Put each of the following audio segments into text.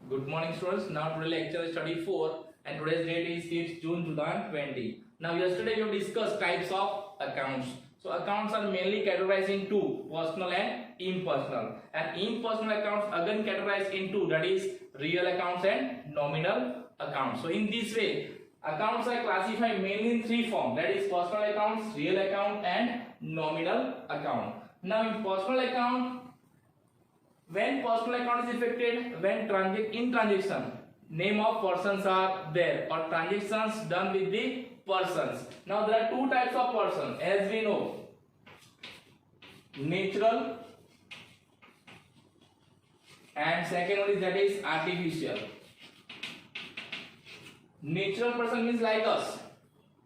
Good morning, students. Now today lecture is study 4 and today's date is 6th June 2020. Now yesterday we have discussed types of accounts. So accounts are mainly categorized into personal and impersonal. And impersonal accounts again categorized into, that is real accounts and nominal accounts. So in this way, accounts are classified mainly in three forms, that is personal accounts, real account and nominal account. Now in personal account, when personal account is affected, when in transaction name of persons are there or transactions done with the persons. Now there are two types of persons as we know, natural and second one is that is artificial. Natural person means like us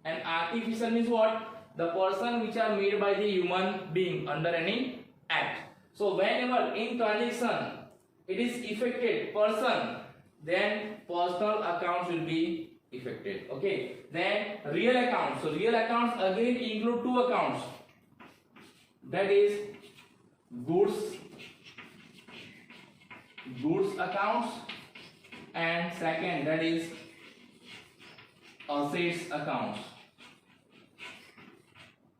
and artificial means what? The person which are made by the human being under any act. So whenever in transaction it is affected person, then personal accounts will be affected. Okay. Then real accounts. So real accounts again include two accounts. That is goods accounts and second that is assets accounts.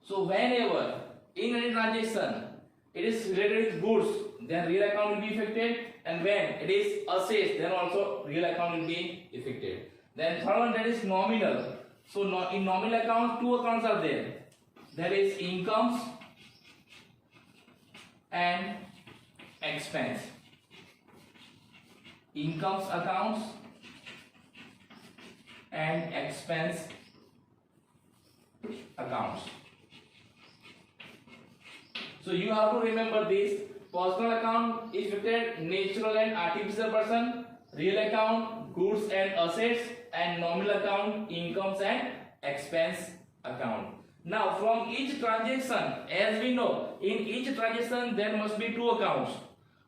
So whenever in any transaction it is related with goods, then real account will be affected, and when it is assets, then also real account will be affected. Then third one that is nominal. So in nominal account two accounts are there. There is incomes and expense. Incomes accounts and expense accounts. So you have to remember this. Personal account is affected natural and artificial person, real account goods and assets, and nominal account incomes and expense account. Now from each transaction, as we know, in each transaction there must be two accounts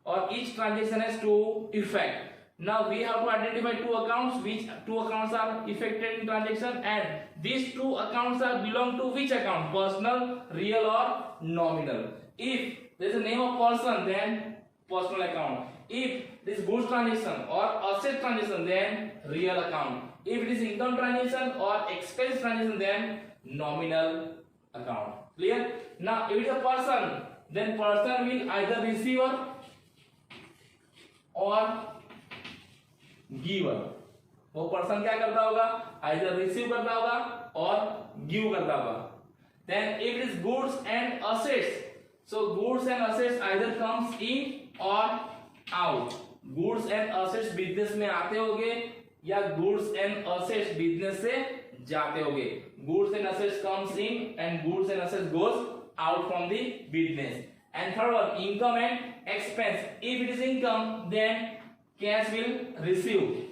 or each transaction has two effect. Now we have to identify two accounts, which two accounts are affected in transaction, and these two accounts are belong to which account? Personal, real or nominal. If there is a name of person, then personal account. If this goods transaction or asset transaction, then real account. If it is income transaction or expense transaction, then nominal account. Clear? Now if it is a person, then person will either receiver or giver. वो person क्या करता होगा? Either receive करता होगा और give करता होगा. Then if it is goods and assets, so goods and assets either comes in or out. Goods and assets business में आते होंगे या goods and assets business से जाते होंगे. Goods and assets comes in and goods and assets goes out from the business. And third one, income and expense. If it is income, then cash will receive,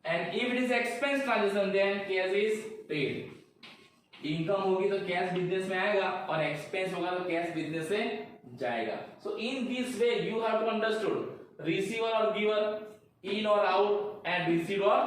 and if it is expense transaction, then cash is paid. Income होगी तो cash business में आएगा और expense होगा तो cash business से जाएगा. So in this way you have to understood receiver और गिवर, इन और आउट, एंड रिसीव्ड और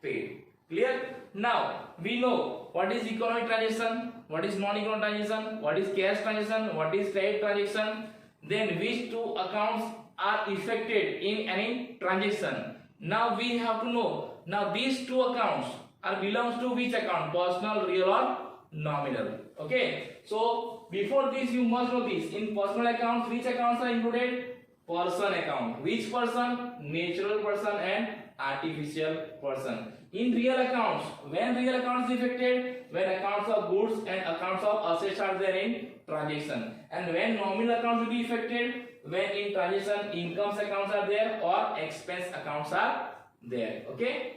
paid. Clear? Now we know what is economic transaction, what is non-economic transaction, what is cash transaction, what is credit transaction, then which two accounts are affected in any transaction. Now we have to know, now these two accounts are belongs to which account? Personal, real or nominal. Okay, so before this you must know this. In personal accounts, which accounts are included? Person account. Which person? Natural person and artificial person. In real accounts, when real accounts is affected? When accounts of goods and accounts of assets are there in transaction. And when nominal accounts will be affected? When in transaction incomes accounts are there or expense accounts are there. Okay.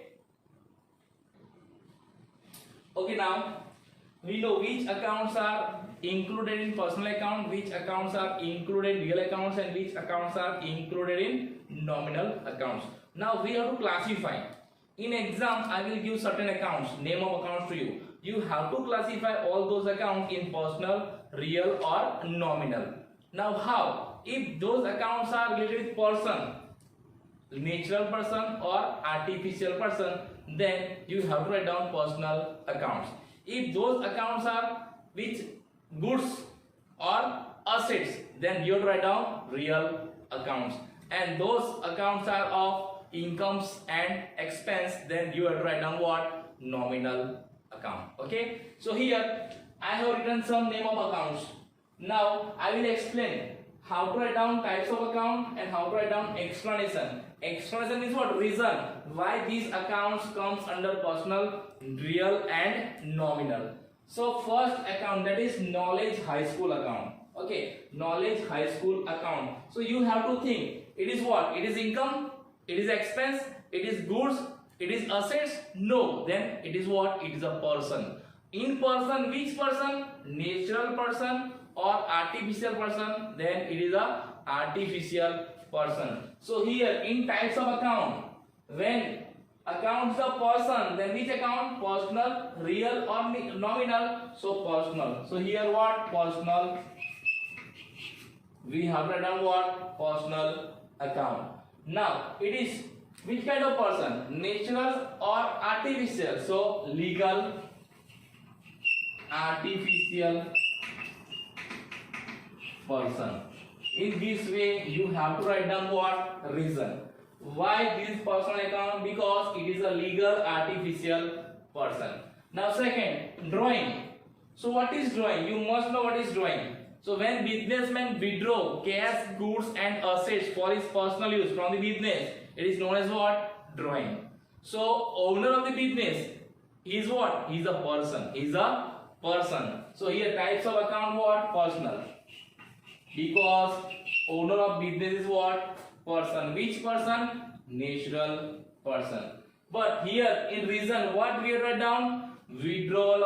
Okay, now we know which accounts are included in personal account, which accounts are included in real accounts, and which accounts are included in nominal accounts. Now we have to classify. In exam, I will give certain accounts, name of accounts to you. You have to classify all those accounts in personal, real or nominal. Now how? If those accounts are related with person, natural person or artificial person, then you have to write down personal accounts. If those accounts are with goods or assets, then you have to write down real accounts. and those accounts are of incomes and expense, then you have to write down what? Nominal account. Okay, so here I have written some name of accounts. Now I will explain how to write down types of account and how to write down explanation. Explanation means what? Reason why these accounts comes under personal, real and nominal. So first account, that is knowledge high school account. Okay, knowledge high school account. So you have to think, it is what? It is income, it is expense, it is goods, it is assets? No, then it is what? It is a person. In person, which person? Natural person or artificial person? Then it is a artificial person. So here in types of account, when accounts of person, then which account? Personal, real or nominal? So personal. So here what? Personal. We have written down what? Personal account. Now it is which kind of person? Natural or artificial? So legal, artificial person. In this way you have to write down what? Reason why this personal account, because it is a legal artificial person. Now second, drawing. So what is drawing? You must know what is drawing. So when businessman withdraw cash, goods and assets for his personal use from the business, it is known as what? Drawing. So owner of the business is what? He is a person. He is a person. So here types of account what? Personal. Because owner of business is what? Person. Which person? Natural person. But here in reason what we write down? Withdrawal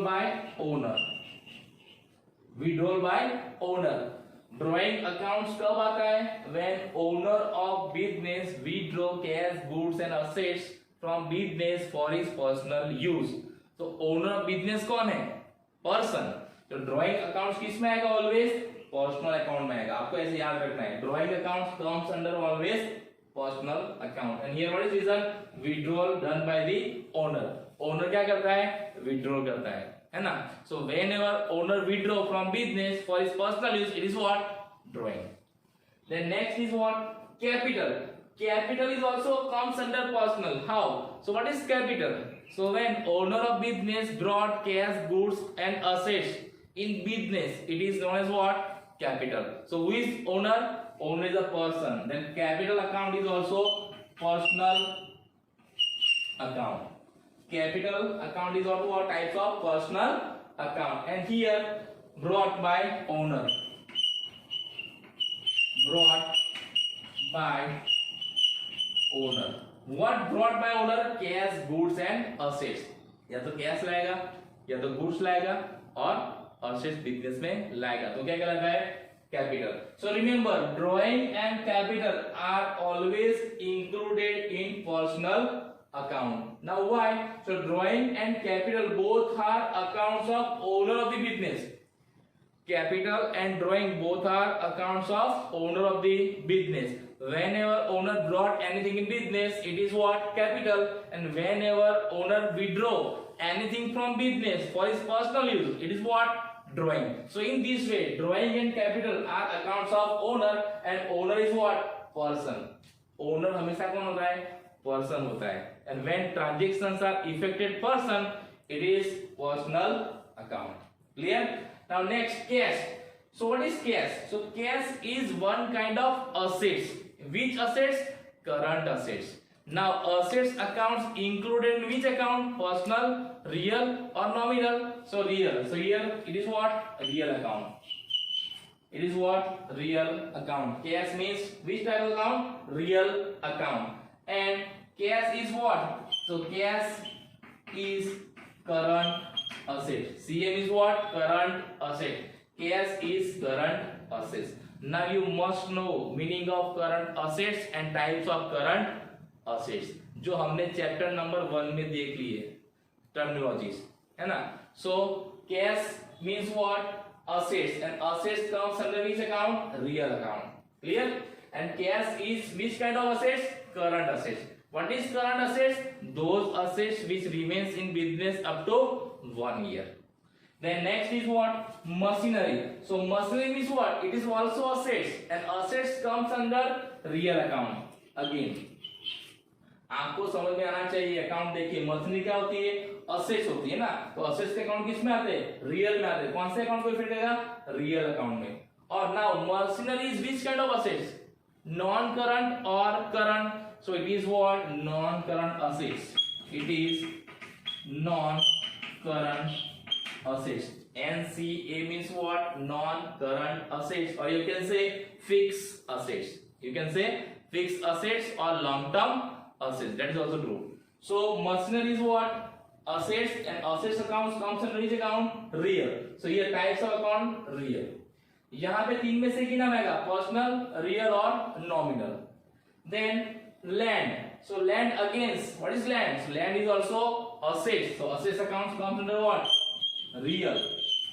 by owner. Withdrawal by owner. Drawing accounts कब आता है? When owner of business withdraw cash, goods and assets from business for his personal use. तो owner of business कौन है? Person. तो drawing accounts किस में आएगा? ऑलवेज पर्सनल अकाउंट में आएगा. आपको ऐसे याद रखना है. Drawing accounts comes under always personal account. And here what is reason? Withdrawal done by the owner. Owner क्या करता है? विड्रॉ करता है ना. So whenever owner withdraw from business for his personal use, it is what? Drawing. Then next is what? Capital. Capital is also comes under personal. How? So what is capital? So when owner of business brought cash, goods and assets in business, it is known as what? Capital. So who is owner? Owner is a person. Then capital account is also personal account. Capital account is also what? Types of personal account. And here brought by owner. Brought by owner. What brought by owner? Cash, goods and assets. या तो cash लाएगा या तो goods लाएगा और assets business में लाएगा. तो क्या कहलाता है? Capital. So remember, drawing and capital R always included in personal account. Now why? So drawing and capital both are accounts of owner of the business. Capital and drawing both are accounts of owner of the business. Whenever owner brought anything in business, it is what? Capital. And whenever owner withdraw anything from business for his personal use, it is what? Drawing. So in this way, drawing and capital are accounts of owner, and owner is what? Person. Owner हमेशा कौन होता है? Person होता है. And when transactions are effected person, it is personal account. Clear? Now next, cash. So what is cash? So cash is one kind of assets. Which assets? Current assets. Now assets accounts included in which account? Personal, real or nominal? So real. So here it is what? Real account. It is what? Real account. Cash means which type of account? Real account. And cash is what? So cash is current asset. CM is what? Current asset. Cash is current assets. Now you must know meaning of current assets and types of current assets, जो हमने chapter number 1 में देख लिए terminologies, है ना. So cash means what? Assets, and assets comes under which account? Real account. Clear? And cash is which kind of assets? Current assets. What is current assets? Those assets which remains in business up to 1 year. Then next is what? Machinery. So machinery means what? It is also assets, and assets comes under real account. Again, आपको समझ में आना चाहिए. Account देखिए, machinery क्या होती है? Assets होती है ना. तो असेट्स के अकाउंट किस में आते हैं? रियल में आते हैं. कौन से अकाउंट को इफेक्ट करेगा? रियल अकाउंट में. और now machinery is which kind of assets? Non current और current. So it is what? Non current assets. It is non current assets. NCA means what? Non-current assets, or you can say fixed assets. You can say fixed assets or long-term assets. That is also true. So machinery is what? Assets, and assets accounts comes under which account? Real. So here types of account real. यहाँ पे तीन में से की नाम आएगा? Personal, real और nominal. Then land. So land against what is land? So land is also assets. So assets accounts comes under what? Real.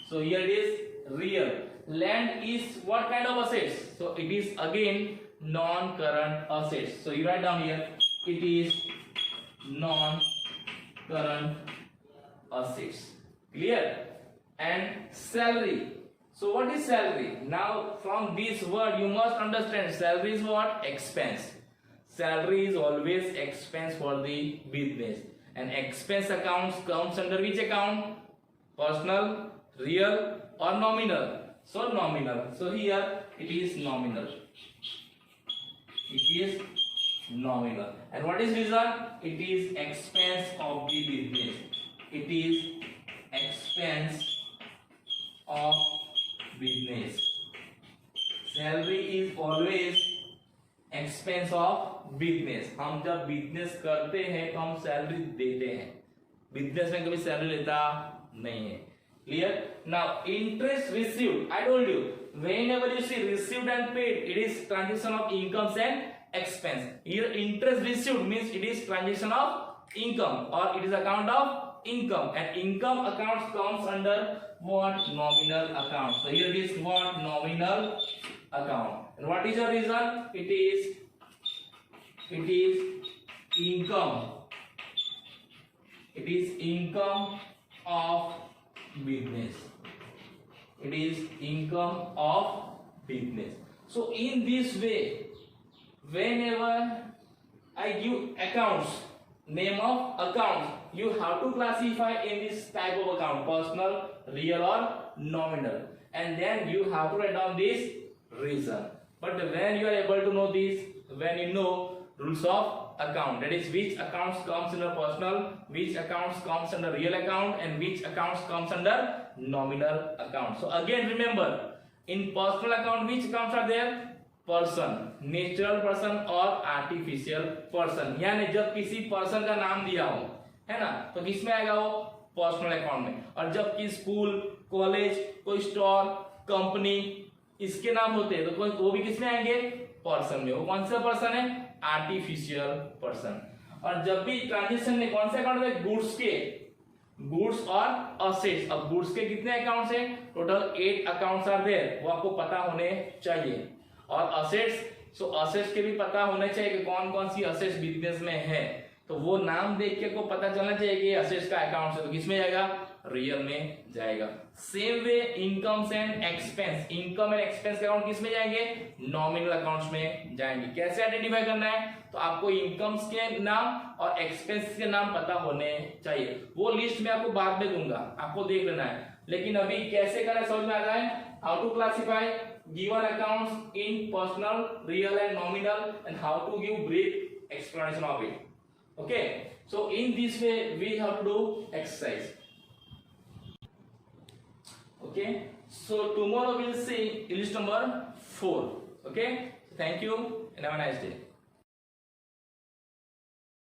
So here it is real. Land is what kind of assets? So it is again non-current assets. So you write down here, it is non-current assets. Clear? And salary. So what is salary? Now from this word you must understand salary is what? Expense. Salary is always expense for the business, and expense accounts comes under which account? Personal, real or nominal? So nominal. So here it is nominal. It is nominal. And what is reason? It is expense of the business. It is expense of business. Salary is always expense of business. हम जब business करते हैं तो हम salary देते हैं. Business में कभी सैलरी लेता नहीं है. Clear? Now interest received. I told you whenever you see received and paid, it is transaction of incomes and expense. Here interest received means it is transaction of income, or it is account of income, and income accounts comes under what? Nominal account. So here it is what? Nominal account. And what is your reason? It is income. It is income of business. It is income of business. So in this way, whenever I give accounts, name of accounts, you have to classify in this type of account: personal, real or nominal, and then you have to write down this reason. But when you are able to know this, when you know rules of account, that is which accounts comes under personal, which accounts comes under real account, and which accounts comes under nominal account. So again remember, in personal account which accounts are there? Person, natural person और artificial person. यानी जब किसी person का नाम दिया हो, है ना, तो किसमें आएगा वो? पर्सनल अकाउंट में. और जब कि स्कूल, कॉलेज, कोई स्टोर, कंपनी, इसके नाम होते हैं तो वो भी किसमें आएंगे? पर्सन में. वो कौन सा पर्सन है? Artificial person. और जब भी ट्रांजेक्शन में कौन से अकाउंट है? गुड्स के, गुड्स और असेट्स. अब गुड्स के कितने अकाउंट्स हैं? Total 8 accounts are there. वो आपको पता होने चाहिए. और असेट्स, सो असेट्स के भी पता होने चाहिए कि कौन कौन सी असेट्स बिजनेस में है. तो वो नाम देख के को पता चलना चाहिए कि असेट्स का अकाउंट है, तो किसमें जाएगा? रियल में जाएगा. Same way incomes and expense, income and expense के अकाउंट किसमें जाएंगे? नॉमिनल अकाउंट्स में जाएंगे. कैसे आइडेंटिफाई करना है? तो आपको इनकम्स के नाम और एक्सपेंस के नाम पता होने चाहिए. वो लिस्ट मैं आपको बाद में दूंगा, आपको देख लेना है. लेकिन अभी कैसे करना समझ में आ रहा है? How to classify given accounts in personal, real and nominal, and how to give brief explanation of it. Okay, so in this way we have to do exercise. Okay, so tomorrow we'll see list number 4. Okay, thank you and have a nice day.